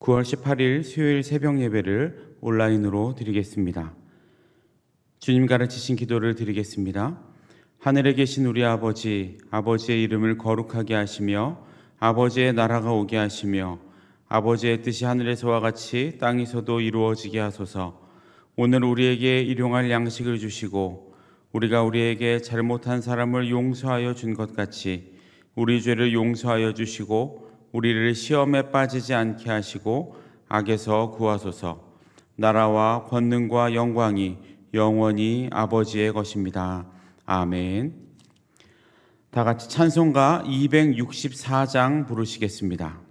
9월 18일 수요일 새벽 예배를 온라인으로 드리겠습니다. 주님 가르치신 기도를 드리겠습니다. 하늘에 계신 우리 아버지, 아버지의 이름을 거룩하게 하시며 아버지의 나라가 오게 하시며 아버지의 뜻이 하늘에서와 같이 땅에서도 이루어지게 하소서. 오늘 우리에게 일용할 양식을 주시고 우리가 우리에게 잘못한 사람을 용서하여 준 것 같이 우리 죄를 용서하여 주시고 우리를 시험에 빠지지 않게 하시고 악에서 구하소서. 나라와 권능과 영광이 영원히 아버지의 것입니다. 아멘. 다 같이 찬송가 264장 부르시겠습니다.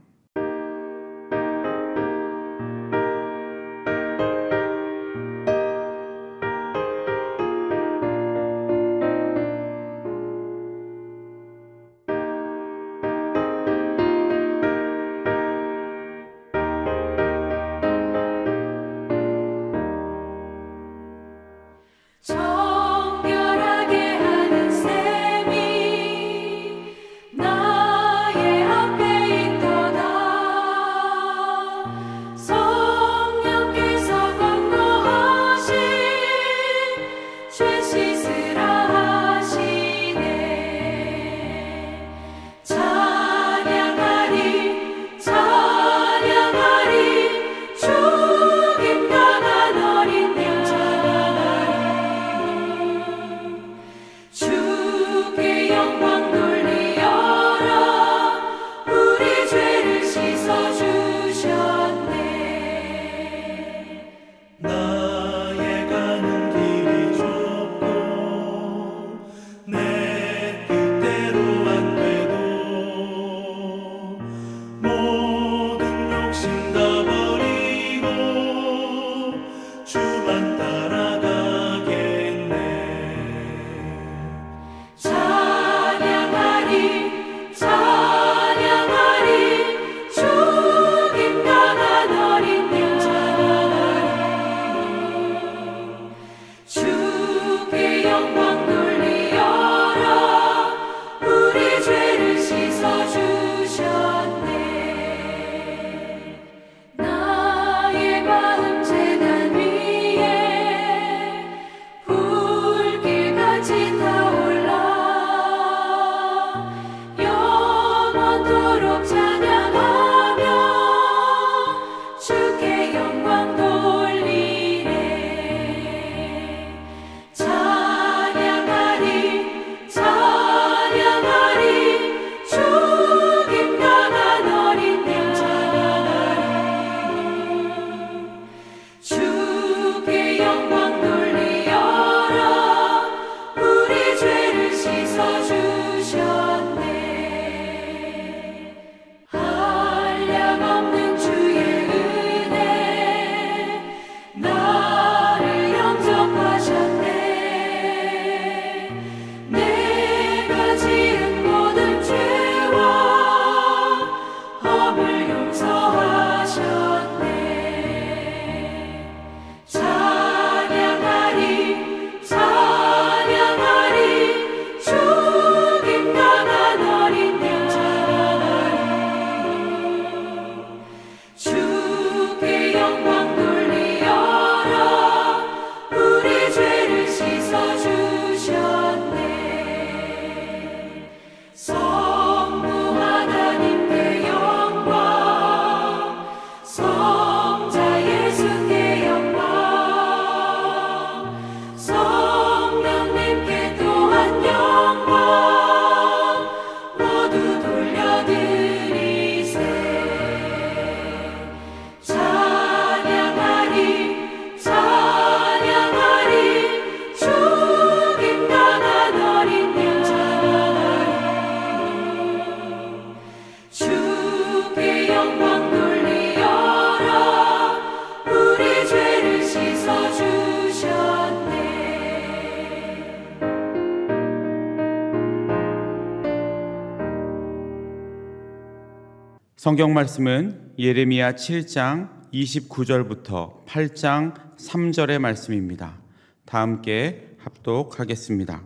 성경 말씀은 예레미야 7장 29절부터 8장 3절의 말씀입니다. 다 함께 합독하겠습니다.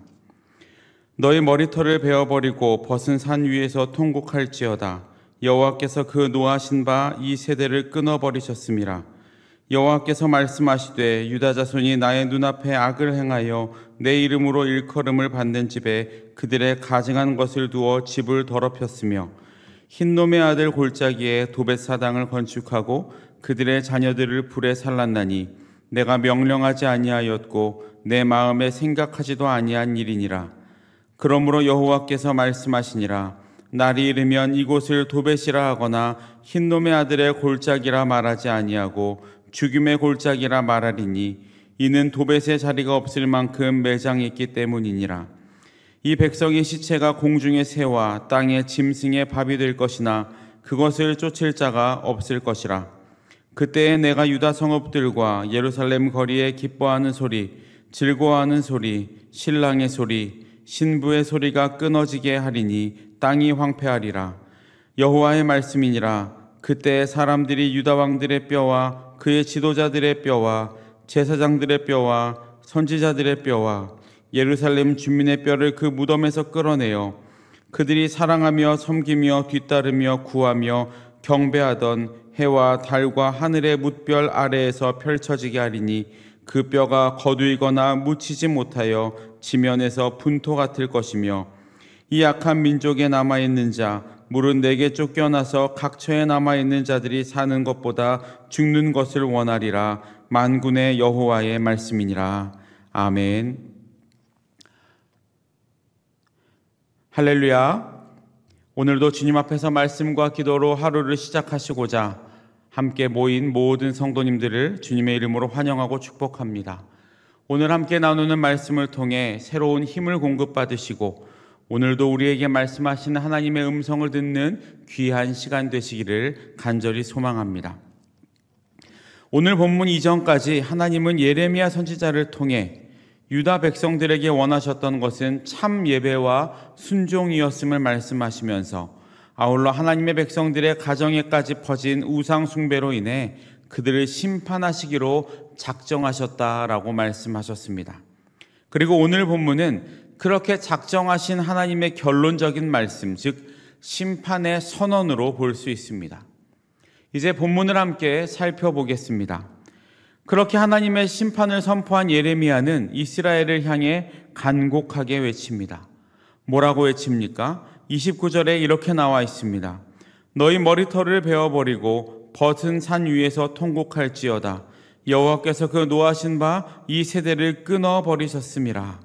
너희 머리털을 베어버리고 벗은 산 위에서 통곡할지어다. 여호와께서 그 노하신 바 이 세대를 끊어버리셨음이라. 여호와께서 말씀하시되 유다 자손이 나의 눈앞에 악을 행하여 내 이름으로 일컬음을 받는 집에 그들의 가증한 것을 두어 집을 더럽혔으며 흰놈의 아들 골짜기에 도벳 사당을 건축하고 그들의 자녀들을 불에 살랐나니 내가 명령하지 아니하였고 내 마음에 생각하지도 아니한 일이니라. 그러므로 여호와께서 말씀하시니라. 날이 이르면 이곳을 도벳이라 하거나 흰놈의 아들의 골짜기라 말하지 아니하고 죽음의 골짜기라 말하리니 이는 도벳의 자리가 없을 만큼 매장했기 때문이니라. 이 백성의 시체가 공중의 새와 땅의 짐승의 밥이 될 것이나 그것을 쫓을 자가 없을 것이라. 그때에 내가 유다 성읍들과 예루살렘 거리에 기뻐하는 소리, 즐거워하는 소리, 신랑의 소리, 신부의 소리가 끊어지게 하리니 땅이 황폐하리라. 여호와의 말씀이니라. 그때 사람들이 유다 왕들의 뼈와 그의 지도자들의 뼈와 제사장들의 뼈와 선지자들의 뼈와 예루살렘 주민의 뼈를 그 무덤에서 끌어내어 그들이 사랑하며 섬기며 뒤따르며 구하며 경배하던 해와 달과 하늘의 뭇별 아래에서 펼쳐지게 하리니 그 뼈가 거두이거나 묻히지 못하여 지면에서 분토 같을 것이며 이 악한 민족에 남아있는 자 물은 내게 쫓겨나서 각처에 남아있는 자들이 사는 것보다 죽는 것을 원하리라. 만군의 여호와의 말씀이니라. 아멘. 할렐루야. 오늘도 주님 앞에서 말씀과 기도로 하루를 시작하시고자 함께 모인 모든 성도님들을 주님의 이름으로 환영하고 축복합니다. 오늘 함께 나누는 말씀을 통해 새로운 힘을 공급받으시고 오늘도 우리에게 말씀하시는 하나님의 음성을 듣는 귀한 시간 되시기를 간절히 소망합니다. 오늘 본문 이전까지 하나님은 예레미야 선지자를 통해 유다 백성들에게 원하셨던 것은 참 예배와 순종이었음을 말씀하시면서 아울러 하나님의 백성들의 가정에까지 퍼진 우상 숭배로 인해 그들을 심판하시기로 작정하셨다라고 말씀하셨습니다. 그리고 오늘 본문은 그렇게 작정하신 하나님의 결론적인 말씀, 즉 심판의 선언으로 볼 수 있습니다. 이제 본문을 함께 살펴보겠습니다. 그렇게 하나님의 심판을 선포한 예레미야는 이스라엘을 향해 간곡하게 외칩니다. 뭐라고 외칩니까? 29절에 이렇게 나와 있습니다. 너희 머리털을 베어버리고 벗은 산 위에서 통곡할지어다. 여호와께서 그 노하신 바 이 세대를 끊어버리셨음이라.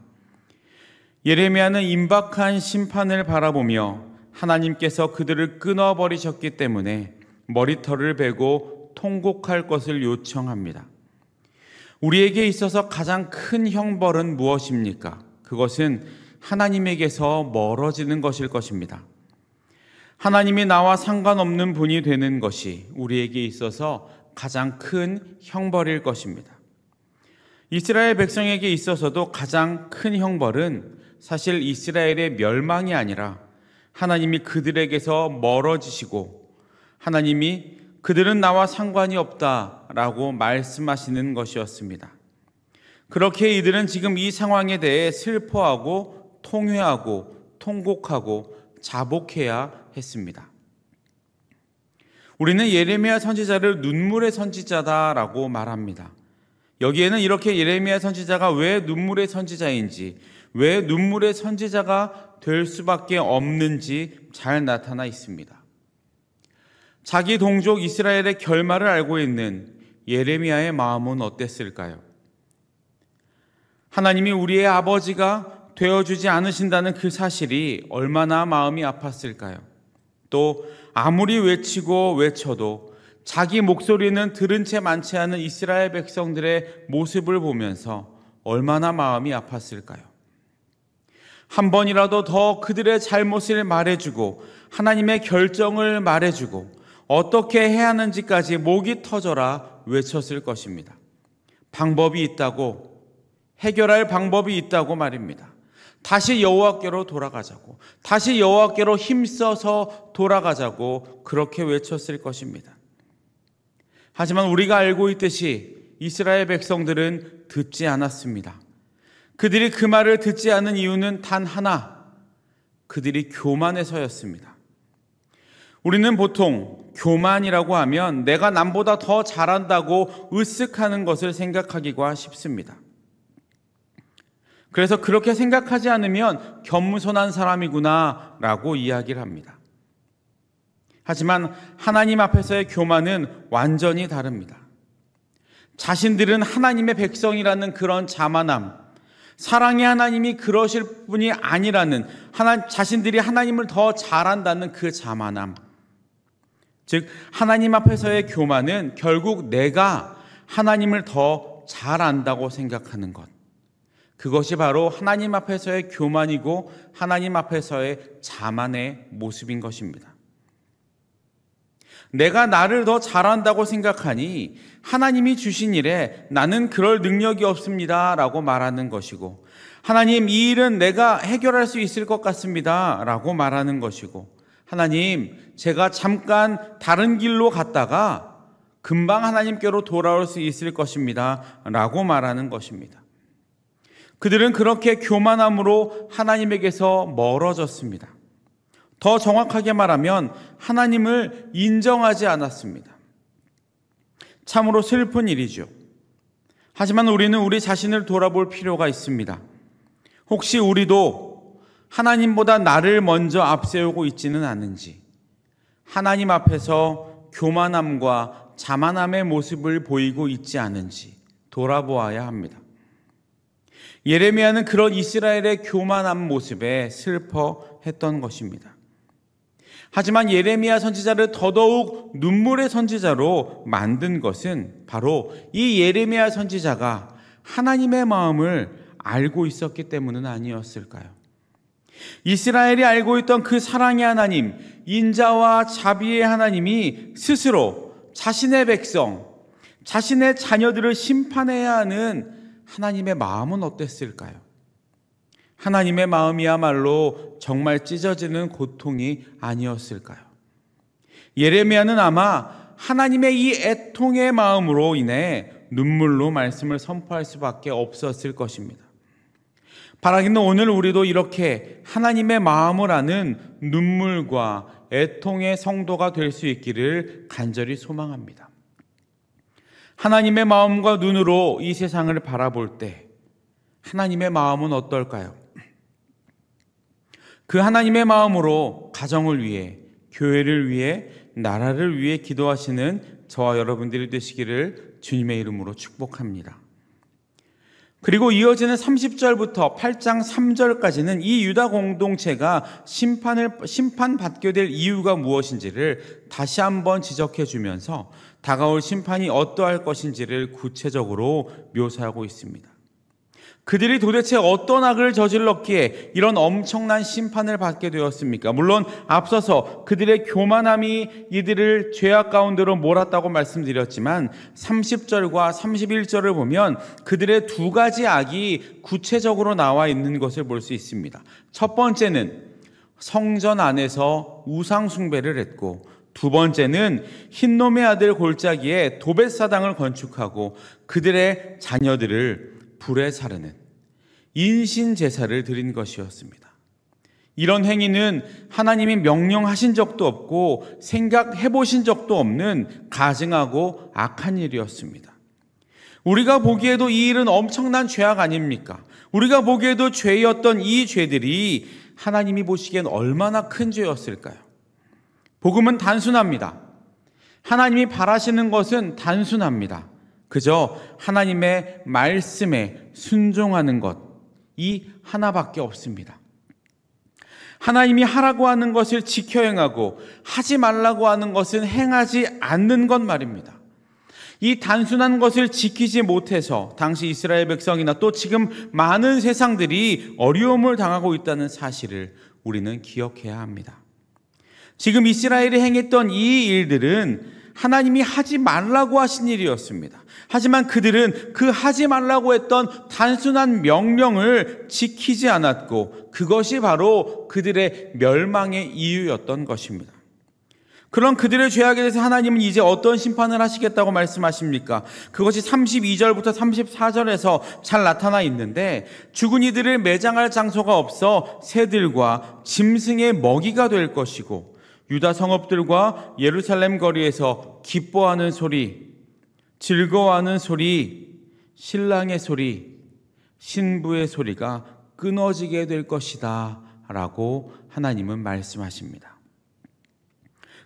예레미야는 임박한 심판을 바라보며 하나님께서 그들을 끊어버리셨기 때문에 머리털을 베고 통곡할 것을 요청합니다. 우리에게 있어서 가장 큰 형벌은 무엇입니까? 그것은 하나님에게서 멀어지는 것일 것입니다. 하나님이 나와 상관없는 분이 되는 것이 우리에게 있어서 가장 큰 형벌일 것입니다. 이스라엘 백성에게 있어서도 가장 큰 형벌은 사실 이스라엘의 멸망이 아니라 하나님이 그들에게서 멀어지시고 하나님이 그들은 나와 상관이 없다라고 말씀하시는 것이었습니다. 그렇게 이들은 지금 이 상황에 대해 슬퍼하고 통회하고 통곡하고 자복해야 했습니다. 우리는 예레미야 선지자를 눈물의 선지자다라고 말합니다. 여기에는 이렇게 예레미야 선지자가 왜 눈물의 선지자인지, 왜 눈물의 선지자가 될 수밖에 없는지 잘 나타나 있습니다. 자기 동족 이스라엘의 결말을 알고 있는 예레미야의 마음은 어땠을까요? 하나님이 우리의 아버지가 되어주지 않으신다는 그 사실이 얼마나 마음이 아팠을까요? 또 아무리 외치고 외쳐도 자기 목소리는 들은 채 많지 않은 이스라엘 백성들의 모습을 보면서 얼마나 마음이 아팠을까요? 한 번이라도 더 그들의 잘못을 말해주고 하나님의 결정을 말해주고 어떻게 해야 하는지까지 목이 터져라 외쳤을 것입니다. 방법이 있다고, 해결할 방법이 있다고 말입니다. 다시 여호와께로 돌아가자고, 다시 여호와께로 힘써서 돌아가자고 그렇게 외쳤을 것입니다. 하지만 우리가 알고 있듯이 이스라엘 백성들은 듣지 않았습니다. 그들이 그 말을 듣지 않은 이유는 단 하나, 그들이 교만해서였습니다. 우리는 보통 교만이라고 하면 내가 남보다 더 잘한다고 으쓱하는 것을 생각하기가 쉽습니다. 그래서 그렇게 생각하지 않으면 겸손한 사람이구나 라고 이야기를 합니다. 하지만 하나님 앞에서의 교만은 완전히 다릅니다. 자신들은 하나님의 백성이라는 그런 자만함, 사랑의 하나님이 그러실 분이 아니라는 자신들이 하나님을 더 잘한다는 그 자만함, 즉 하나님 앞에서의 교만은 결국 내가 하나님을 더 잘 안다고 생각하는 것, 그것이 바로 하나님 앞에서의 교만이고 하나님 앞에서의 자만의 모습인 것입니다. 내가 나를 더 잘한다고 생각하니 하나님이 주신 일에 나는 그럴 능력이 없습니다 라고 말하는 것이고, 하나님 이 일은 내가 해결할 수 있을 것 같습니다 라고 말하는 것이고, 하나님 제가 잠깐 다른 길로 갔다가 금방 하나님께로 돌아올 수 있을 것입니다 라고 말하는 것입니다. 그들은 그렇게 교만함으로 하나님에게서 멀어졌습니다. 더 정확하게 말하면 하나님을 인정하지 않았습니다. 참으로 슬픈 일이죠. 하지만 우리는 우리 자신을 돌아볼 필요가 있습니다. 혹시 우리도 하나님보다 나를 먼저 앞세우고 있지는 않은지, 하나님 앞에서 교만함과 자만함의 모습을 보이고 있지 않은지 돌아보아야 합니다. 예레미야는 그런 이스라엘의 교만한 모습에 슬퍼했던 것입니다. 하지만 예레미야 선지자를 더더욱 눈물의 선지자로 만든 것은 바로 이 예레미야 선지자가 하나님의 마음을 알고 있었기 때문은 아니었을까요? 이스라엘이 알고 있던 그 사랑의 하나님, 인자와 자비의 하나님이 스스로 자신의 백성, 자신의 자녀들을 심판해야 하는 하나님의 마음은 어땠을까요? 하나님의 마음이야말로 정말 찢어지는 고통이 아니었을까요? 예레미야는 아마 하나님의 이 애통의 마음으로 인해 눈물로 말씀을 선포할 수밖에 없었을 것입니다. 바라기는 오늘 우리도 이렇게 하나님의 마음을 아는 눈물과 애통의 성도가 될 수 있기를 간절히 소망합니다. 하나님의 마음과 눈으로 이 세상을 바라볼 때 하나님의 마음은 어떨까요? 그 하나님의 마음으로 가정을 위해, 교회를 위해, 나라를 위해 기도하시는 저와 여러분들이 되시기를 주님의 이름으로 축복합니다. 그리고 이어지는 30절부터 8장 3절까지는 이 유다 공동체가 심판받게 될 이유가 무엇인지를 다시 한번 지적해 주면서 다가올 심판이 어떠할 것인지를 구체적으로 묘사하고 있습니다. 그들이 도대체 어떤 악을 저질렀기에 이런 엄청난 심판을 받게 되었습니까? 물론 앞서서 그들의 교만함이 이들을 죄악 가운데로 몰았다고 말씀드렸지만 30절과 31절을 보면 그들의 두 가지 악이 구체적으로 나와 있는 것을 볼 수 있습니다. 첫 번째는 성전 안에서 우상 숭배를 했고, 두 번째는 흰놈의 아들 골짜기에 도벳사당을 건축하고 그들의 자녀들을 불에 사르는 인신제사를 드린 것이었습니다. 이런 행위는 하나님이 명령하신 적도 없고 생각해 보신 적도 없는 가증하고 악한 일이었습니다. 우리가 보기에도 이 일은 엄청난 죄악 아닙니까? 우리가 보기에도 죄였던 이 죄들이 하나님이 보시기엔 얼마나 큰 죄였을까요? 복음은 단순합니다. 하나님이 바라시는 것은 단순합니다. 그저 하나님의 말씀에 순종하는 것, 이 하나밖에 없습니다. 하나님이 하라고 하는 것을 지켜 행하고 하지 말라고 하는 것은 행하지 않는 것 말입니다. 이 단순한 것을 지키지 못해서 당시 이스라엘 백성이나 또 지금 많은 세상들이 어려움을 당하고 있다는 사실을 우리는 기억해야 합니다. 지금 이스라엘이 행했던 이 일들은 하나님이 하지 말라고 하신 일이었습니다. 하지만 그들은 그 하지 말라고 했던 단순한 명령을 지키지 않았고 그것이 바로 그들의 멸망의 이유였던 것입니다. 그런 그들의 죄악에 대해서 하나님은 이제 어떤 심판을 하시겠다고 말씀하십니까? 그것이 32절부터 34절에서 잘 나타나 있는데, 죽은 이들을 매장할 장소가 없어 새들과 짐승의 먹이가 될 것이고 유다 성읍들과 예루살렘 거리에서 기뻐하는 소리, 즐거워하는 소리, 신랑의 소리, 신부의 소리가 끊어지게 될 것이다 라고 하나님은 말씀하십니다.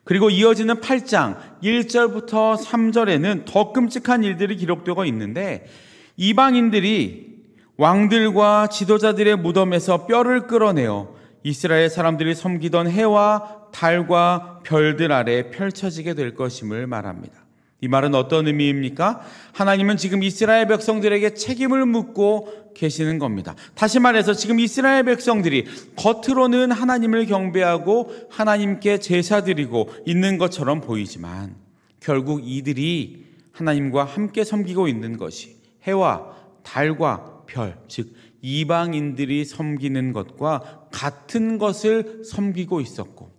그리고 이어지는 8장 1절부터 3절에는 더 끔찍한 일들이 기록되고 있는데, 이방인들이 왕들과 지도자들의 무덤에서 뼈를 끌어내어 이스라엘 사람들이 섬기던 해와 달과 별들 아래 펼쳐지게 될 것임을 말합니다. 이 말은 어떤 의미입니까? 하나님은 지금 이스라엘 백성들에게 책임을 묻고 계시는 겁니다. 다시 말해서 지금 이스라엘 백성들이 겉으로는 하나님을 경배하고 하나님께 제사 드리고 있는 것처럼 보이지만 결국 이들이 하나님과 함께 섬기고 있는 것이 해와 달과 별, 즉 이방인들이 섬기는 것과 같은 것을 섬기고 있었고,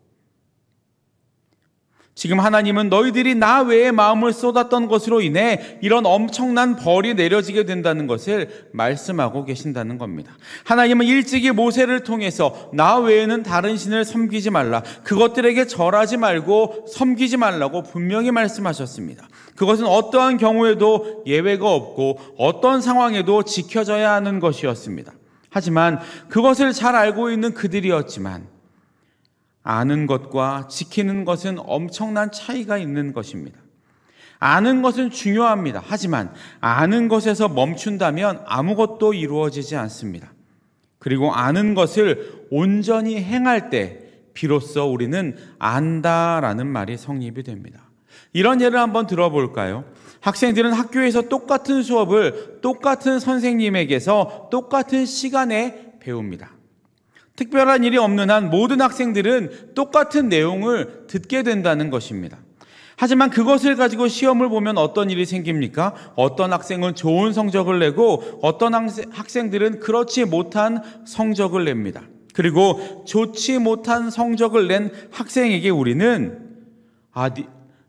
지금 하나님은 너희들이 나 외에 마음을 쏟았던 것으로 인해 이런 엄청난 벌이 내려지게 된다는 것을 말씀하고 계신다는 겁니다. 하나님은 일찍이 모세를 통해서 나 외에는 다른 신을 섬기지 말라, 그것들에게 절하지 말고 섬기지 말라고 분명히 말씀하셨습니다. 그것은 어떠한 경우에도 예외가 없고 어떤 상황에도 지켜져야 하는 것이었습니다. 하지만 그것을 잘 알고 있는 그들이었지만 아는 것과 지키는 것은 엄청난 차이가 있는 것입니다. 아는 것은 중요합니다. 하지만 아는 것에서 멈춘다면 아무것도 이루어지지 않습니다. 그리고 아는 것을 온전히 행할 때 비로소 우리는 안다라는 말이 성립이 됩니다. 이런 예를 한번 들어볼까요? 학생들은 학교에서 똑같은 수업을 똑같은 선생님에게서 똑같은 시간에 배웁니다. 특별한 일이 없는 한 모든 학생들은 똑같은 내용을 듣게 된다는 것입니다. 하지만 그것을 가지고 시험을 보면 어떤 일이 생깁니까? 어떤 학생은 좋은 성적을 내고 어떤 학생들은 그렇지 못한 성적을 냅니다. 그리고 좋지 못한 성적을 낸 학생에게 우리는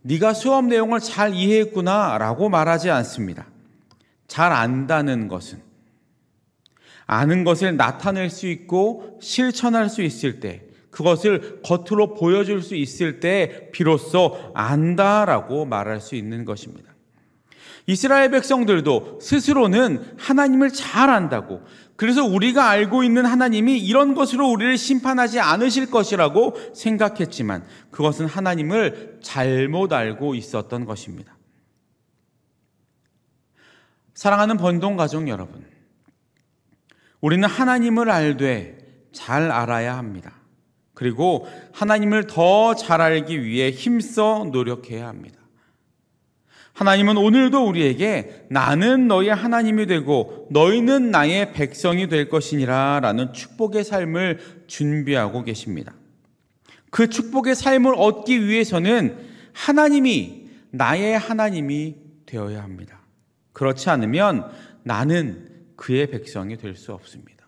네가 수업 내용을 잘 이해했구나 라고 말하지 않습니다. 잘 안다는 것은, 아는 것을 나타낼 수 있고 실천할 수 있을 때, 그것을 겉으로 보여줄 수 있을 때 비로소 안다라고 말할 수 있는 것입니다. 이스라엘 백성들도 스스로는 하나님을 잘 안다고, 그래서 우리가 알고 있는 하나님이 이런 것으로 우리를 심판하지 않으실 것이라고 생각했지만 그것은 하나님을 잘못 알고 있었던 것입니다. 사랑하는 번동 가족 여러분, 우리는 하나님을 알되 잘 알아야 합니다. 그리고 하나님을 더 잘 알기 위해 힘써 노력해야 합니다. 하나님은 오늘도 우리에게 나는 너의 하나님이 되고 너희는 나의 백성이 될 것이니라 라는 축복의 삶을 준비하고 계십니다. 그 축복의 삶을 얻기 위해서는 하나님이 나의 하나님이 되어야 합니다. 그렇지 않으면 나는 그의 백성이 될 수 없습니다.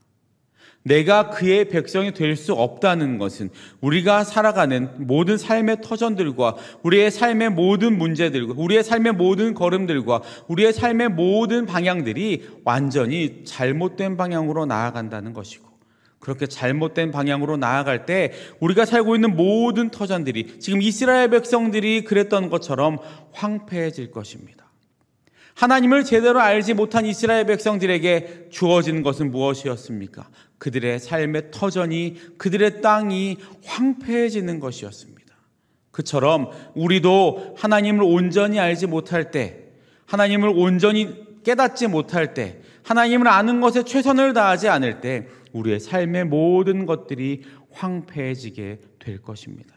내가 그의 백성이 될 수 없다는 것은 우리가 살아가는 모든 삶의 터전들과 우리의 삶의 모든 문제들과 우리의 삶의 모든 걸음들과 우리의 삶의 모든 방향들이 완전히 잘못된 방향으로 나아간다는 것이고, 그렇게 잘못된 방향으로 나아갈 때 우리가 살고 있는 모든 터전들이 지금 이스라엘 백성들이 그랬던 것처럼 황폐해질 것입니다. 하나님을 제대로 알지 못한 이스라엘 백성들에게 주어진 것은 무엇이었습니까? 그들의 삶의 터전이, 그들의 땅이 황폐해지는 것이었습니다. 그처럼 우리도 하나님을 온전히 알지 못할 때, 하나님을 온전히 깨닫지 못할 때, 하나님을 아는 것에 최선을 다하지 않을 때 우리의 삶의 모든 것들이 황폐해지게 될 것입니다.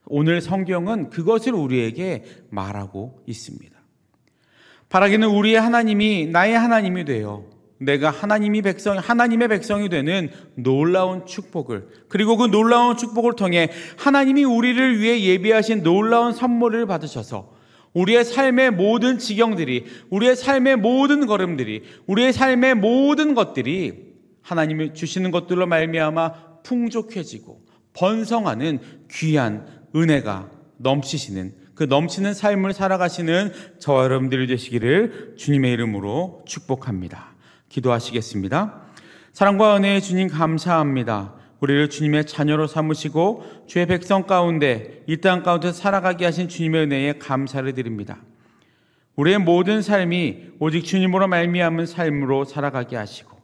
오늘 성경은 그것을 우리에게 말하고 있습니다. 바라기는 우리의 하나님이 나의 하나님이 되어 내가 하나님의 백성이 되는 놀라운 축복을, 그리고 그 놀라운 축복을 통해 하나님이 우리를 위해 예비하신 놀라운 선물을 받으셔서 우리의 삶의 모든 지경들이, 우리의 삶의 모든 걸음들이, 우리의 삶의 모든 것들이 하나님이 주시는 것들로 말미암아 풍족해지고 번성하는 귀한 은혜가 넘치시는, 그 넘치는 삶을 살아가시는 저와 여러분들이 되시기를 주님의 이름으로 축복합니다. 기도하시겠습니다. 사랑과 은혜의 주님 감사합니다. 우리를 주님의 자녀로 삼으시고 주의 백성 가운데 이 땅 가운데 살아가게 하신 주님의 은혜에 감사를 드립니다. 우리의 모든 삶이 오직 주님으로 말미암은 삶으로 살아가게 하시고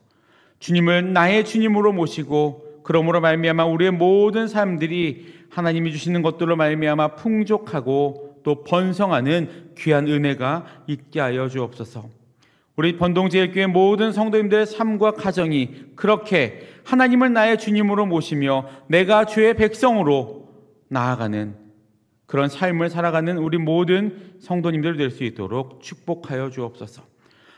주님을 나의 주님으로 모시고 그러므로 말미암아 우리의 모든 삶들이 하나님이 주시는 것들로 말미암아 풍족하고 또 번성하는 귀한 은혜가 있게 하여 주옵소서. 우리 번동제일교회 모든 성도님들의 삶과 가정이 그렇게 하나님을 나의 주님으로 모시며 내가 주의 백성으로 나아가는 그런 삶을 살아가는 우리 모든 성도님들 될 수 있도록 축복하여 주옵소서.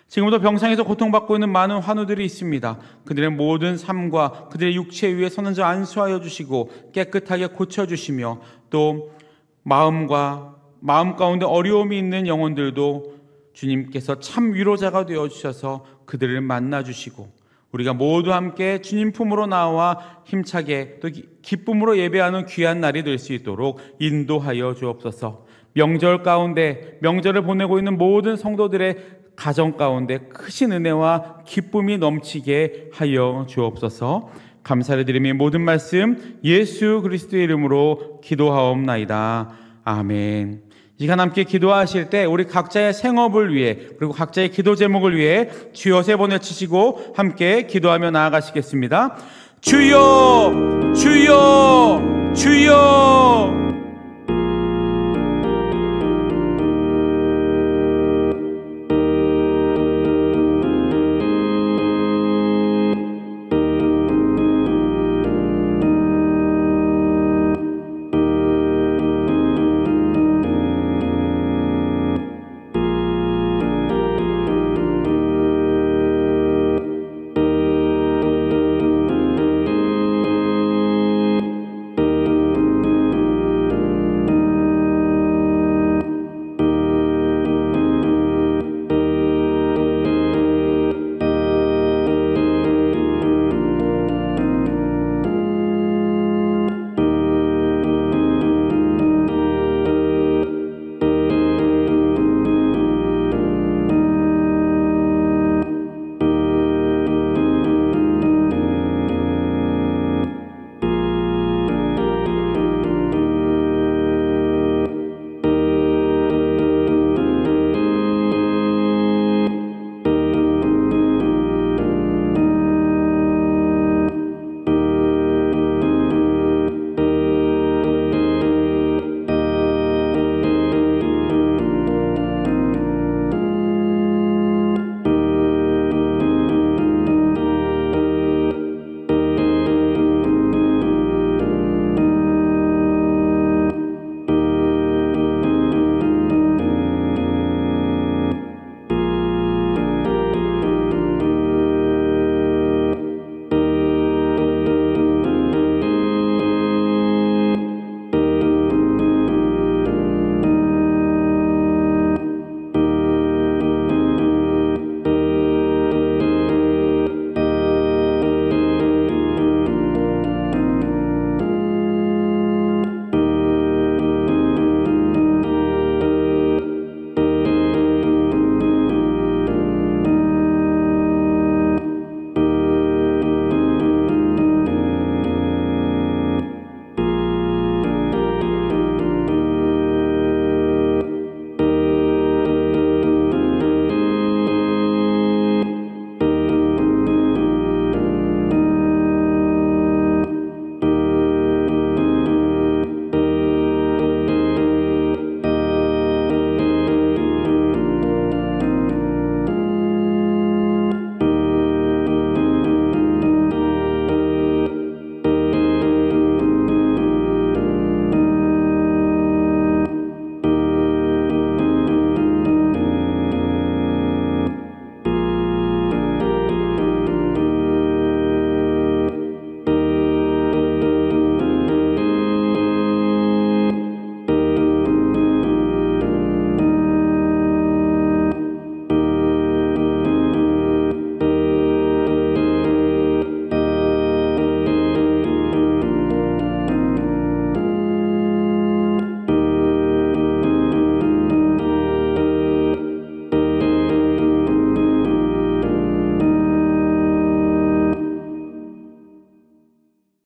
지금도 병상에서 고통받고 있는 많은 환우들이 있습니다. 그들의 모든 삶과 그들의 육체 위에 선언져 안수하여 주시고 깨끗하게 고쳐주시며 또 마음 가운데 어려움이 있는 영혼들도 주님께서 참 위로자가 되어주셔서 그들을 만나주시고 우리가 모두 함께 주님 품으로 나와 힘차게 또 기쁨으로 예배하는 귀한 날이 될 수 있도록 인도하여 주옵소서. 명절 가운데 명절을 보내고 있는 모든 성도들의 가정 가운데 크신 은혜와 기쁨이 넘치게 하여 주옵소서. 감사를 드리며 모든 말씀 예수 그리스도의 이름으로 기도하옵나이다. 아멘. 이 시간 함께 기도하실 때 우리 각자의 생업을 위해 그리고 각자의 기도 제목을 위해 주여 3번 외치시고 함께 기도하며 나아가시겠습니다. 주여 주여 주여